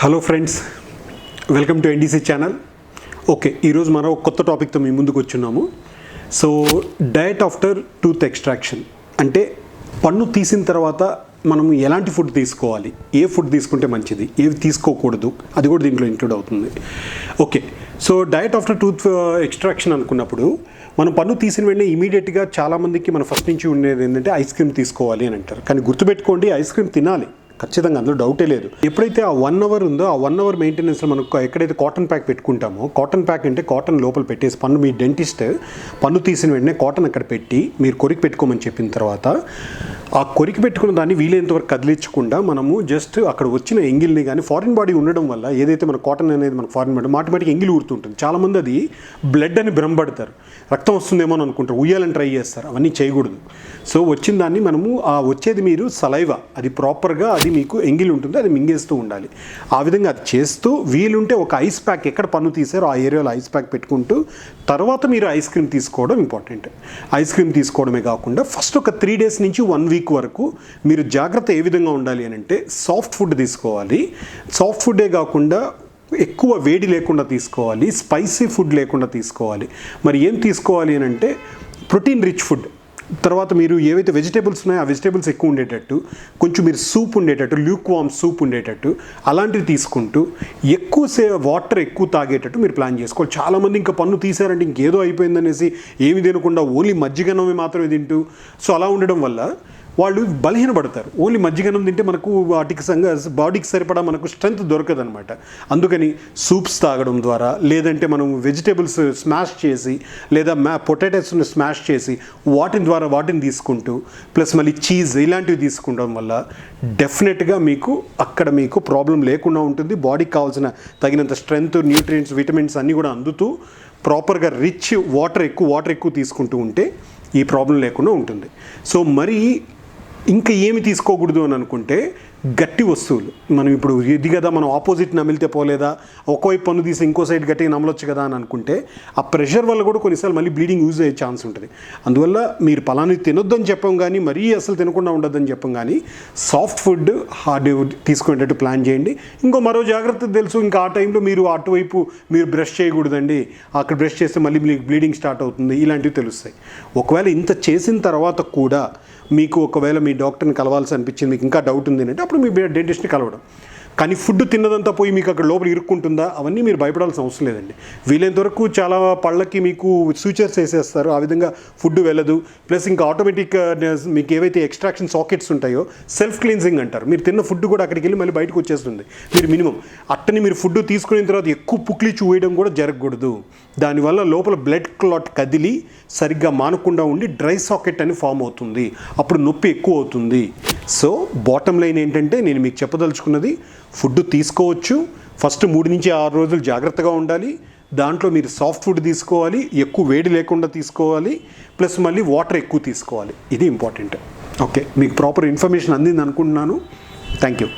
Hello friends, welcome to NDC channel. Okay, ఈరోజు మనం ఒక కొత్త టాపిక్తో మీ ముందుకు వచ్చున్నాము. So diet after tooth extraction అంటే పన్ను తీసిన తర్వాత మనం ఎలాంటి ఫుడ్ తీసుకోవాలి, ఏ ఫుడ్ తీసుకుంటే మంచిది, ఏవి తీసుకోకూడదు, అది కూడా దీంట్లో ఇంక్లూడ్ అవుతుంది. Okay, so diet after tooth extraction అనుకున్నప్పుడు మనం పన్ను తీసిన వెంటనే ఇమీడియట్గా చాలామందికి మన ఫస్ట్ నుంచి ఉండేది ఏంటంటే ఐస్ క్రీమ్ తీసుకోవాలి అని అంటారు. కానీ గుర్తుపెట్టుకోండి, ఐస్ క్రీమ్ తినాలి ఖచ్చితంగా, అందులో డౌటే లేదు. ఎప్పుడైతే ఆ 1 అవర్ ఉందో ఆ 1 అవర్ మెయింటెనెన్స్లో మనకు ఎక్కడైతే కాటన్ ప్యాక్ పెట్టుకుంటామో, కాటన్ ప్యాక్ అంటే కాటన్ లోపల పెట్టేసి పన్ను మీ డెంటిస్ట్ పన్ను తీసిన వెంటనే కాటన్ అక్కడ పెట్టి మీరు కొరికి పెట్టుకోమని చెప్పిన తర్వాత ఆ కొరికి పెట్టుకున్న దాన్ని వీలైనంతవరకు కదిలించకుండా మనము జస్ట్ అక్కడ వచ్చిన ఎంగిల్ని కానీ, ఫారిన్ బాడీ ఉండడం వల్ల ఏదైతే మన కాటన్ అనేది మన ఫారిన్ బాడీ ఆటోమేటిక్ ఎంగిల్ ఊరుతుంటుంది. చాలామంది అది బ్లడ్ అని భ్రమపడతారు, రక్తం వస్తుందేమో అని అనుకుంటారు, ఉయ్యాలని ట్రై చేస్తారు. అవన్నీ చేయకూడదు. సో వచ్చిన దాన్ని మనము ఆ వచ్చేది మీరు సలైవా, అది ప్రాపర్గా అది మీకు ఎంగిల్ ఉంటుంది, అది మింగేస్తూ ఉండాలి. ఆ విధంగా అది చేస్తూ వీలుంటే ఒక ఐస్ ప్యాక్ ఎక్కడ పన్ను తీసారో ఆ ఏరియాలో ఐస్ ప్యాక్ పెట్టుకుంటూ తర్వాత మీరు ఐస్ క్రీమ్ తీసుకోవడం ఇంపార్టెంట్. ఐస్ క్రీమ్ తీసుకోవడమే కాకుండా ఫస్ట్ ఒక 3 days నుంచి 1 week వరకు మీరు జాగ్రత్త ఏ విధంగా ఉండాలి అని అంటే సాఫ్ట్ ఫుడ్ తీసుకోవాలి. సాఫ్ట్ ఫుడ్డే కాకుండా ఎక్కువ వేడి లేకుండా తీసుకోవాలి, స్పైసీ ఫుడ్ లేకుండా తీసుకోవాలి. మరి ఏం తీసుకోవాలి అని అంటే ప్రోటీన్ రిచ్ ఫుడ్. తర్వాత మీరు ఏవైతే వెజిటేబుల్స్ ఉన్నాయో ఆ వెజిటేబుల్స్ ఎక్కువ ఉండేటట్టు, కొంచెం మీరు సూప్ ఉండేటట్టు, ల్యూక్ వామ్ సూప్ ఉండేటట్టు అలాంటివి తీసుకుంటూ వాటర్ ఎక్కువ తాగేటట్టు మీరు ప్లాన్ చేసుకోవాలి. చాలామంది ఇంకా పన్ను తీసారంటే ఇంకేదో అయిపోయిందనేసి ఏమి తినకుండా ఓన్లీ మజ్జిగన్నమే మాత్రమే తింటూ, సో అలా ఉండడం వల్ల వాళ్ళు బలహీనపడతారు. ఓన్లీ మజ్జిగన్నం తింటే మనకు వాటికి బాడీకి సరిపడా మనకు స్ట్రెంగ్త్ దొరకదనమాట. అందుకని సూప్స్ తాగడం ద్వారా, లేదంటే మనం వెజిటేబుల్స్ స్మాష్ చేసి లేదా పొటాటోస్ని స్మాష్ చేసి వాటిని తీసుకుంటూ ప్లస్ మళ్ళీ చీజ్ ఇలాంటివి తీసుకోవడం వల్ల డెఫినెట్గా మీకు ప్రాబ్లం లేకుండా ఉంటుంది. బాడీకి కావాల్సిన తగినంత స్ట్రెంగ్త్, న్యూట్రియంట్స్, విటమిన్స్ అన్నీ కూడా అందుతూ ప్రాపర్గా రిచ్ వాటర్ ఎక్కువ తీసుకుంటూ ఉంటే ఈ ప్రాబ్లం లేకుండా ఉంటుంది. సో మరి ఇంకా ఏమి తీసుకోకూడదు అని అనుకుంటే గట్టి వస్తువులు. మనం ఇప్పుడు ఇది కదా, మనం ఆపోజిట్ నమిలితే పోలేదా, ఒకవైపు పన్ను తీసి ఇంకో సైడ్ గట్టిగా నమలొచ్చు కదా అని అనుకుంటే ఆ ప్రెషర్ వల్ల కూడా కొన్నిసార్లు మళ్ళీ బ్లీడింగ్ యూజ్ అయ్యే ఛాన్స్ ఉంటుంది. అందువల్ల మీరు పలాని తినొద్దని చెప్పం కానీ, మరీ అసలు తినకుండా ఉండొద్దని చెప్పం కానీ, సాఫ్ట్ ఫుడ్ హార్డ్ తీసుకునేటట్టు ప్లాన్ చేయండి. మరో జాగ్రత్త తెలుసు, ఇంకా ఆ టైంలో మీరు అటువైపు మీరు బ్రష్ చేయకూడదండి, అక్కడ బ్రష్ చేస్తే మళ్ళీ మీకు బ్లీడింగ్ స్టార్ట్ అవుతుంది, ఇలాంటివి తెలుస్తాయి. ఒకవేళ ఇంత చేసిన తర్వాత కూడా మీకు ఒకవేళ మీ డాక్టర్ని కలవాల్సి అనిపించింది, మీకు ఇంకా డౌట్ ఉంది అంటే అప్పుడు మీ డెంటిస్ట్ని కలవడం. కానీ ఫుడ్ తిన్నదంతా పోయి మీకు అక్కడ లోపల ఇరుక్కుంటుందా, అవన్నీ మీరు భయపడాల్సిన అవసరం లేదండి. వీలైనంతవరకు చాలా పళ్ళకి మీకు సూచర్స్ వేసేస్తారు, ఆ విధంగా ఫుడ్ వెళ్ళదు. ప్లస్ ఇంకా ఆటోమేటిక్ మీకు ఏవైతే ఎక్స్ట్రాక్షన్ సాకెట్స్ ఉంటాయో సెల్ఫ్ క్లీన్జింగ్ అంటారు, మీరు తిన్న ఫుడ్ కూడా అక్కడికి వెళ్ళి మళ్ళీ బయటకు వచ్చేస్తుంది. మీరు మినిమం అట్టని మీరు ఫుడ్ తీసుకున్న తర్వాత ఎక్కువ పుక్లి చూవేయడం కూడా జరగకూడదు. దానివల్ల లోపల బ్లడ్ క్లాట్ కదిలి సరిగ్గా మానకుండా ఉండి డ్రై సాకెట్ అని ఫామ్ అవుతుంది, అప్పుడు నొప్పి ఎక్కువ అవుతుంది. సో బాటమ్ లైన్ ఏంటంటే నేను మీకు చెప్పదలుచుకున్నది, ఫుడ్ తీసుకోవచ్చు, ఫస్ట్ 3 నుంచి 6 రోజులు జాగ్రత్తగా ఉండాలి. దాంట్లో మీరు సాఫ్ట్ ఫుడ్ తీసుకోవాలి, ఎక్కువ వేడి లేకుండా తీసుకోవాలి, ప్లస్ మళ్ళీ వాటర్ ఎక్కువ తీసుకోవాలి. ఇది ఇంపార్టెంట్. ఓకే, మీకు ప్రాపర్ ఇన్ఫర్మేషన్ అందింది అనుకుంటున్నాను. Thank you.